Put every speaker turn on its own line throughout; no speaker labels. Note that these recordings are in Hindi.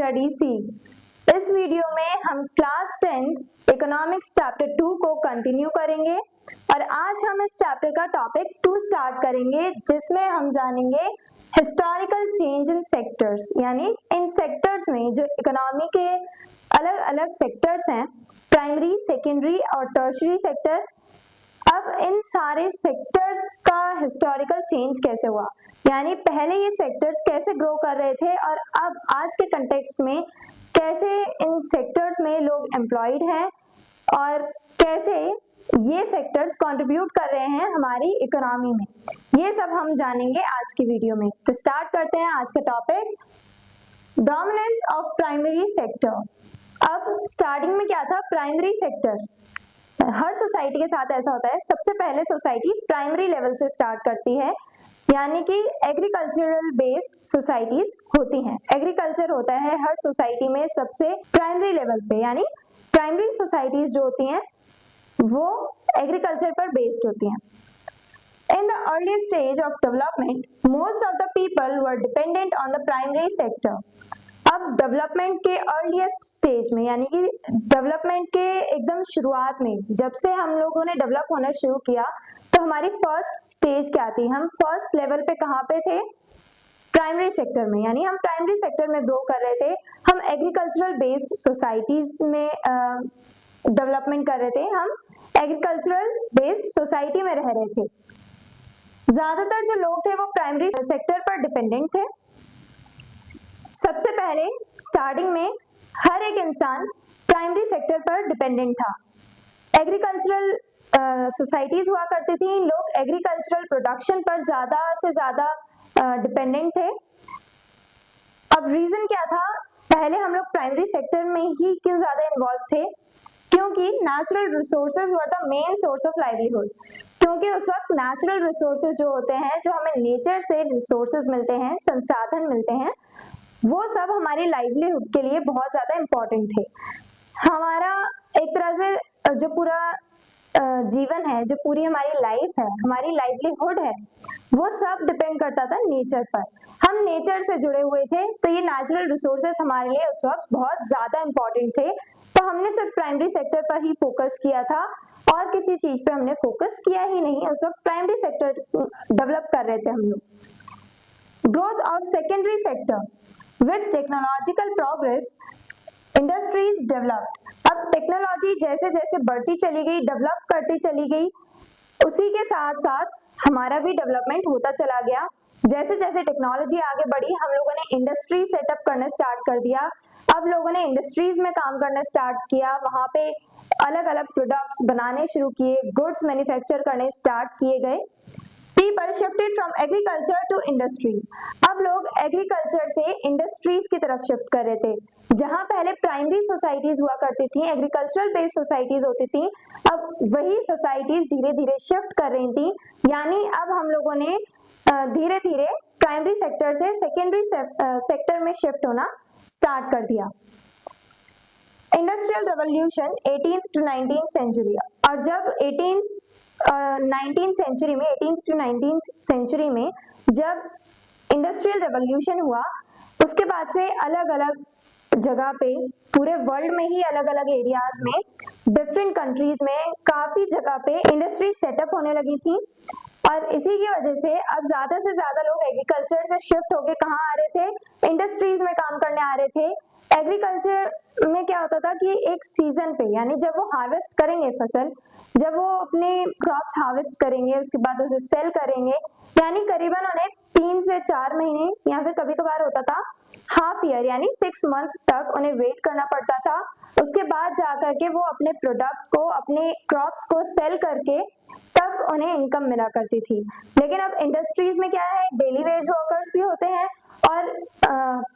स्टडी सी। इस वीडियो में हम क्लास 10th इकोनॉमिक्स चैप्टर 2 को कंटिन्यू करेंगे और आज हम इस चैप्टर का टॉपिक 2 स्टार्ट करेंगे, जिसमें हम जानेंगे हिस्टोरिकल चेंज इन सेक्टर्स, यानी इन सेक्टर्स में जो इकोनॉमी के अलग अलग सेक्टर्स हैं, प्राइमरी, सेकेंडरी और टर्शियरी सेक्टर। अब इन सारे सेक्टर्स का हिस्टोरिकल चेंज कैसे हुआ, यानी पहले ये सेक्टर्स कैसे ग्रो कर रहे थे और अब आज के कंटेक्स्ट में कैसे इन सेक्टर्स में लोग एम्प्लॉयड हैं और कैसे ये सेक्टर्स कंट्रीब्यूट कर रहे हैं हमारी इकोनॉमी में। ये सब हम जानेंगे आज की वीडियो में। तो स्टार्ट करते हैं आज का topic, dominance of primary sector. अब स्टार्टिंग में क्या था, प्राइमरी सेक्टर। हर सोसाइटी के साथ ऐसा होता है, सबसे पहले सोसाइटी प्राइमरी लेवल से स्टार्ट करती है, यानी कि एग्रीकल्चरल बेस्ड सोसाइटीज होती हैं। एग्रीकल्चर होता है हर सोसाइटी में सबसे प्राइमरी लेवल पे, यानी प्राइमरी सोसाइटीज जो होती हैं वो एग्रीकल्चर पर बेस्ड होती हैं। In the early stage of development most of the people were dependent on the primary sector. अब डेवलपमेंट के अर्लीस्ट स्टेज में, यानी कि डेवलपमेंट के एकदम शुरुआत में, जब से हम लोगों ने डेवलप होना शुरू किया, तो हमारी फर्स्ट स्टेज क्या थी, हम फर्स्ट लेवल पे कहाँ पे थे, प्राइमरी सेक्टर में। यानी हम प्राइमरी सेक्टर में ग्रो कर रहे थे, हम एग्रीकल्चरल बेस्ड सोसाइटीज में डेवलपमेंट कर रहे थे, हम एग्रीकल्चरल बेस्ड सोसाइटी में रह रहे थे। ज्यादातर जो लोग थे वो प्राइमरी सेक्टर पर डिपेंडेंट थे। सबसे पहले स्टार्टिंग में हर एक इंसान प्राइमरी सेक्टर पर डिपेंडेंट था। एग्रीकल्चरल सोसाइटीज हुआ करती थी, लोग एग्रीकल्चरल प्रोडक्शन पर ज्यादा से ज्यादा डिपेंडेंट थे। अब रीजन क्या था, पहले हम लोग प्राइमरी सेक्टर में ही क्यों ज्यादा इन्वॉल्व थे, क्योंकि natural resources were the main source of livelihood. क्योंकि उस वक्त नेचुरल रिसोर्सेज जो होते हैं, जो हमें नेचर से रिसोर्सेज मिलते हैं, संसाधन मिलते हैं, वो सब हमारी लाइवलीहुड के लिए बहुत ज्यादा इम्पोर्टेंट थे। हमारा एक तरह से जो पूरा जीवन है, जो पूरी हमारी लाइफ है, हमारी लाइवलीहुड है, वो सब डिपेंड करता था नेचर पर। हम नेचर से जुड़े हुए थे, तो ये नेचुरल रिसोर्सेज हमारे लिए उस वक्त बहुत ज्यादा इम्पोर्टेंट थे। तो हमने सिर्फ प्राइमरी सेक्टर पर ही फोकस किया था और किसी चीज पे हमने फोकस किया ही नहीं। उस वक्त प्राइमरी सेक्टर डेवलप कर रहे थे हम लोग। Growth of secondary sector with technological progress industries developed. अब टेक्नोलॉजी जैसे जैसे बढ़ती चली गई, डेवलप करती चली गई, उसी के साथ साथ हमारा भी डेवलपमेंट होता चला गया। जैसे जैसे टेक्नोलॉजी आगे बढ़ी, हम लोगों ने इंडस्ट्री सेटअप करना स्टार्ट कर दिया। अब लोगों ने इंडस्ट्रीज में काम करना स्टार्ट किया, वहां पे अलग अलग प्रोडक्ट्स बनाने शुरू किए, गुड्स मैन्युफैक्चर करने स्टार्ट किए गए। People shifted from agriculture to industries. अब लोग एग्रीकल्चर से इंडस्ट्रीज की तरफ शिफ्ट कर रहे थे। जहां पहले प्राइमरी सोसाइटीज हुआ करती थी, एग्रीकल्चरल बेस्ड सोसाइटीज होती थी, अब वही सोसाइटीज धीरे धीरे शिफ्ट कर रही थी। यानी अब हम लोगों ने धीरे धीरे प्राइमरी सेक्टर से सेकेंडरी सेक्टर में शिफ्ट होना स्टार्ट कर दिया। Industrial revolution 18th to 19th century. और जब 18th to 19th सेंचुरी में जब इंडस्ट्रियल रेवोल्यूशन हुआ, उसके बाद से अलग अलग जगह पे, पूरे वर्ल्ड में ही अलग अलग एरियाज में, डिफरेंट कंट्रीज में काफी जगह पे इंडस्ट्री सेटअप होने लगी थी। और इसी की वजह से अब ज्यादा से ज्यादा लोग एग्रीकल्चर से शिफ्ट होके कहाँ आ रहे थे, इंडस्ट्रीज में काम करने आ रहे थे। एग्रीकल्चर में क्या होता था कि एक सीजन पे, यानी जब वो हार्वेस्ट करेंगे फसल, जब वो अपने क्रॉप्स हार्वेस्ट करेंगे, उसके बाद उसे सेल करेंगे, यानी करीबन उन्हें 3 से 4 महीने या फिर कभी कभार होता था हाफ ईयर, यानी 6 मंथ तक उन्हें वेट करना पड़ता था। उसके बाद जाकर के वो अपने प्रोडक्ट को, अपने क्रॉप्स को सेल करके तब उन्हें इनकम मिला करती थी। लेकिन अब इंडस्ट्रीज में क्या है, डेली वेज वर्कर्स भी होते हैं और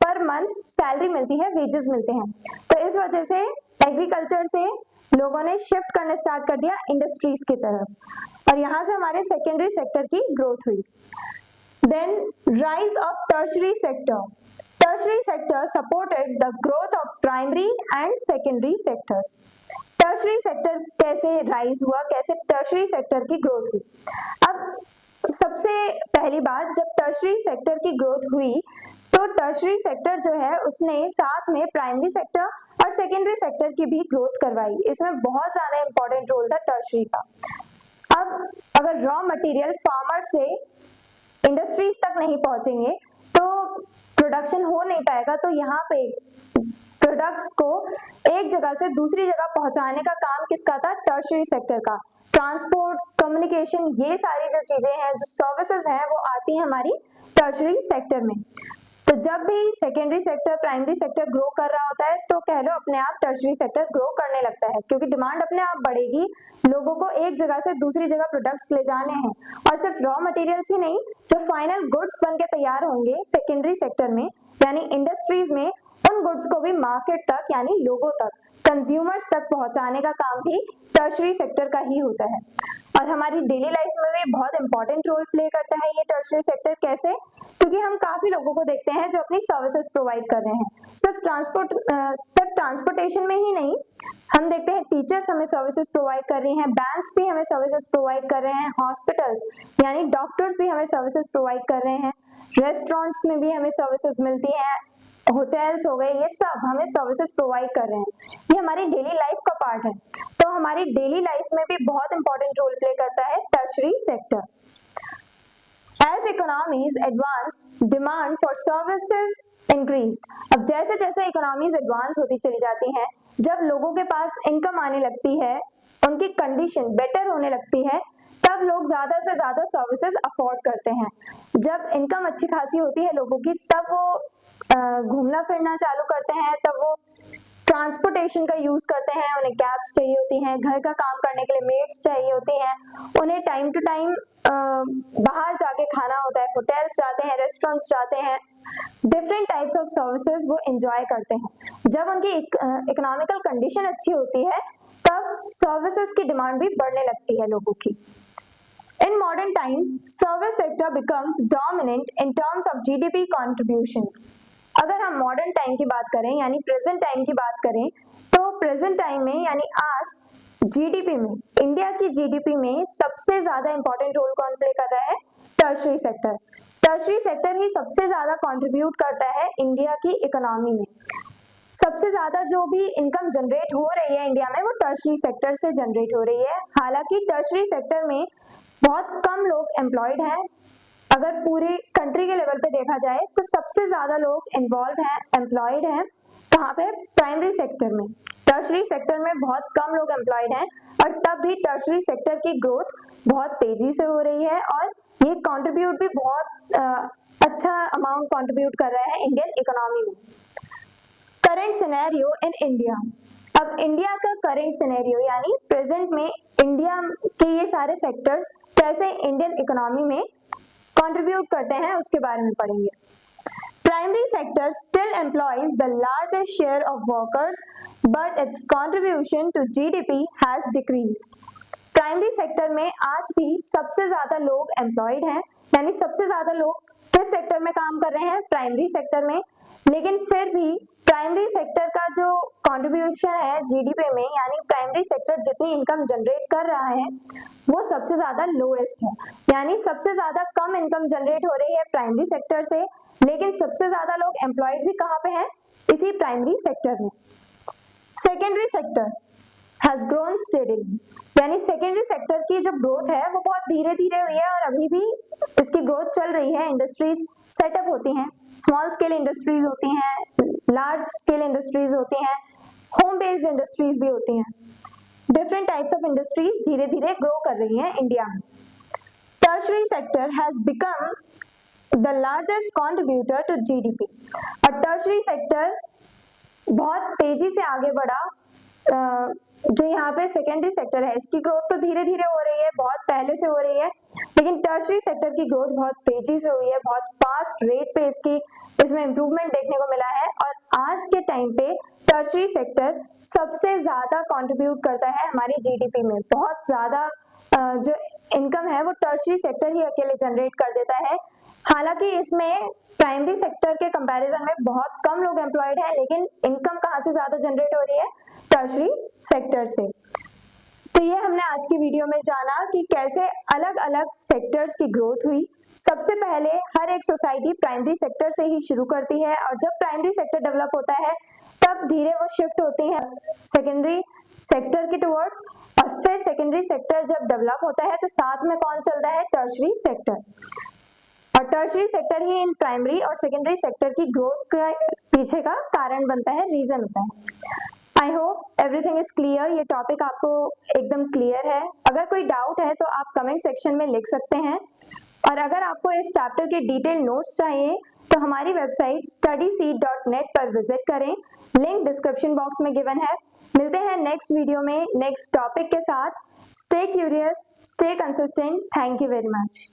पर मंथ सैलरी मिलती है, वेजेस मिलते हैं। तो इस वजह से एग्रीकल्चर से लोगों ने शिफ्ट करना स्टार्ट कर दिया इंडस्ट्रीज की तरफ, और यहाँ से हमारे सेकेंडरी सेक्टर की ग्रोथ हुई। Then rise of tertiary sector. Tertiary sector supported the growth of primary and secondary sectors. Tertiary sector कैसे राइज हुआ, कैसे टर्शियरी सेक्टर की ग्रोथ हुई। अब सबसे पहली बात, जब टर्शियरी सेक्टर की ग्रोथ हुई तो तो टर्शरी सेक्टर जो है उसने साथ में प्राइमरी सेक्टर और सेकेंडरी सेक्टर की भी ग्रोथ करवाई। इसमें बहुत ज्यादा इंपॉर्टेंट रोल था टर्शरी का। अब अगर रॉ मटेरियल फार्मर से इंडस्ट्रीज तक नहीं पहुंचेंगे तो प्रोडक्शन हो नहीं पाएगा। तो यहाँ पे प्रोडक्ट्स को एक जगह से दूसरी जगह पहुंचाने का काम किसका था? टर्शरी सेक्टर का। ट्रांसपोर्ट, कम्युनिकेशन, ये सारी जो चीजें हैं, जो सर्विसेज हैं, वो आती हैं हमारी टर्शरी सेक्टर में। तो जब भी secondary sector, primary sector grow कर रहा होता है तो कह लो अपने आप टर्शरी सेक्टर ग्रो करने लगता है, क्योंकि डिमांड अपने आप बढ़ेगी। लोगों को एक जगह से दूसरी जगह प्रोडक्ट्स ले जाने हैं, और सिर्फ रॉ मटेरियल्स ही नहीं, जो फाइनल गुड्स बन के तैयार होंगे सेकेंडरी सेक्टर में यानी इंडस्ट्रीज में, उन गुड्स को भी मार्केट तक यानी लोगों तक, कंज्यूमर्स तक पहुंचाने का काम भी टर्शरी सेक्टर का ही होता है। और हमारी डेली लाइफ में भी बहुत इंपॉर्टेंट रोल प्ले करता है ये टर्शरी सेक्टर। कैसे? क्योंकि हम काफी लोगों को देखते हैं जो अपनी सर्विसेज प्रोवाइड कर रहे हैं। सिर्फ ट्रांसपोर्टेशन में ही नहीं, हम देखते हैं टीचर्स हमें सर्विसेज प्रोवाइड कर रही हैं, बैंक्स भी हमें सर्विसेज प्रोवाइड कर रहे हैं, हॉस्पिटल्स यानी डॉक्टर्स भी हमें सर्विसेज प्रोवाइड कर रहे हैं, रेस्टोरेंट्स में भी हमें सर्विसेज मिलती हैं, होटल्स हो गए, ये सब हमें सर्विसेज प्रोवाइड कर रहे हैं। ये हमारी डेली लाइफ का पार्ट है। तो हमारी डेली लाइफ में भी बहुत इंपॉर्टेंट रोल प्ले करता है tertiary sector. As economies advanced, demand for services increased. अब जैसे जैसे इकोनॉमीज एडवांस होती चली जाती हैं, जब लोगों के पास इनकम आने लगती है, उनकी कंडीशन बेटर होने लगती है, तब लोग ज्यादा से ज्यादा सर्विसेज अफोर्ड करते हैं। जब इनकम अच्छी खासी होती है लोगों की, तब वो घूमना फिरना चालू करते हैं, तब वो ट्रांसपोर्टेशन का यूज करते हैं, उन्हें कैब्स चाहिए होती हैं, घर का काम करने के लिए मेड्स चाहिए होती हैं, उन्हें टाइम टू टाइम बाहर जाके खाना होता है, होटल्स जाते हैं, रेस्टोरेंट्स जाते हैं, डिफरेंट टाइप्स ऑफ सर्विसेज वो एंजॉय करते हैं। जब उनकी इकोनॉमिकल कंडीशन अच्छी होती है, तब सर्विसेज की डिमांड भी बढ़ने लगती है लोगों की। In modern times, service sector becomes dominant in terms of GDP contribution. अगर हम मॉडर्न टाइम की बात करें यानी प्रेजेंट टाइम की बात करें, तो प्रेजेंट टाइम में यानी आज जीडीपी में, इंडिया की जीडीपी में सबसे ज्यादा इंपॉर्टेंट रोल कौन प्ले कर रहा है? Tertiary sector. टर्शरी सेक्टर ही सबसे ज्यादा कंट्रीब्यूट करता है इंडिया की इकोनॉमी में। सबसे ज्यादा जो भी इनकम जनरेट हो रही है इंडिया में, वो टर्शरी सेक्टर से जनरेट हो रही है। हालांकि टर्शरी सेक्टर में बहुत कम लोग एम्प्लॉयड हैं। अगर पूरी कंट्री के लेवल पे देखा जाए तो सबसे ज्यादा लोग इन्वॉल्व हैं, एम्प्लॉयड हैं, कहाँ पे? प्राइमरी सेक्टर में। टर्शरी सेक्टर में बहुत कम लोग एम्प्लॉयड हैं, और तब भी टर्शरी सेक्टर की ग्रोथ बहुत तेजी से हो रही है, और ये कंट्रीब्यूट भी बहुत अच्छा अमाउंट कंट्रीब्यूट कर रहा है इंडियन इकोनॉमी में। Current scenario in India. अब इंडिया का करंट सिनेरियो यानी प्रेजेंट में इंडिया के ये सारे सेक्टर्स कैसे इंडियन इकोनॉमी में कंट्रीब्यूट करते हैं, उसके बारे में पढ़ेंगे। Primary sector still employs the largest share of workers, but its contribution to GDP has decreased. Primary sector में आज भी सबसे ज्यादा लोग एम्प्लॉयड हैं, यानी सबसे ज्यादा लोग किस सेक्टर में काम कर रहे हैं? प्राइमरी सेक्टर में। लेकिन फिर भी प्राइमरी सेक्टर का जो कंट्रीब्यूशन है जीडीपी में, यानी प्राइमरी सेक्टर जितनी इनकम जनरेट कर रहा है, वो सबसे ज्यादा लोएस्ट है। यानी सबसे ज्यादा कम इनकम जनरेट हो रही है प्राइमरी सेक्टर से, लेकिन सबसे ज्यादा लोग एम्प्लॉयड भी कहाँ पे हैं? इसी प्राइमरी सेक्टर में। Secondary sector has grown steadily, यानी सेकेंडरी सेक्टर की जो ग्रोथ है वो बहुत धीरे धीरे हुई है, और अभी भी इसकी ग्रोथ चल रही है। इंडस्ट्रीज सेटअप होती हैं, स्मॉल स्केल इंडस्ट्रीज होती हैं, लार्ज स्केल इंडस्ट्रीज होती हैं, होम बेस्ड इंडस्ट्रीज भी होती हैं। डिफरेंट टाइप्स ऑफ इंडस्ट्रीज धीरे धीरे ग्रो कर रही हैं इंडिया में। Tertiary sector has become the largest contributor to GDP, और टर्शरी सेक्टर बहुत तेजी से आगे बढ़ा। जो यहाँ पे सेकेंडरी सेक्टर है, इसकी ग्रोथ तो धीरे धीरे हो रही है, बहुत पहले से हो रही है, लेकिन टर्शरी सेक्टर की ग्रोथ बहुत तेजी से हुई है, बहुत फास्ट रेट पे इसमें इम्प्रूवमेंट देखने को मिला है। और आज के टाइम पे टर्शरी सेक्टर सबसे ज्यादा कंट्रीब्यूट करता है हमारी जीडीपी में। बहुत ज्यादा जो इनकम है वो टर्शरी सेक्टर ही अकेले जनरेट कर देता है। हालांकि इसमें प्राइमरी सेक्टर के कंपैरिजन में बहुत कम लोग एम्प्लॉयड हैं, लेकिन इनकम कहाँ से ज्यादा जनरेट हो रही है? टर्शरी सेक्टर से। तो ये हमने आज की वीडियो में जाना कि कैसे अलग अलग सेक्टर्स की ग्रोथ हुई, सबसे पहले हर एक सोसाइटी प्राइमरी सेक्टर से ही शुरू करती है और जब प्राइमरी सेक्टर डेवलप होता है तब धीरे वो शिफ्ट होती है सेकेंडरी सेक्टर की टुवर्ड्स, और फिर सेकेंडरी सेक्टर जब डेवलप होता है तो साथ में कौन चलता है, टर्शरी सेक्टर। और tertiary sector he in primary और सेकेंडरी सेक्टर की ग्रोथ के पीछे का कारण बनता है, रीजन होता है। I hope everything is clear. ये टॉपिक आपको एकदम क्लियर है। अगर कोई डाउट है तो आप कमेंट सेक्शन में लिख सकते हैं, और अगर आपको इस चैप्टर के डिटेल नोट्स चाहिए तो हमारी वेबसाइट studyseed.net पर विजिट करें, लिंक डिस्क्रिप्शन बॉक्स में गिवन है। मिलते हैं नेक्स्ट वीडियो में नेक्स्ट टॉपिक के साथ। Stay curious, stay consistent. Thank you very much.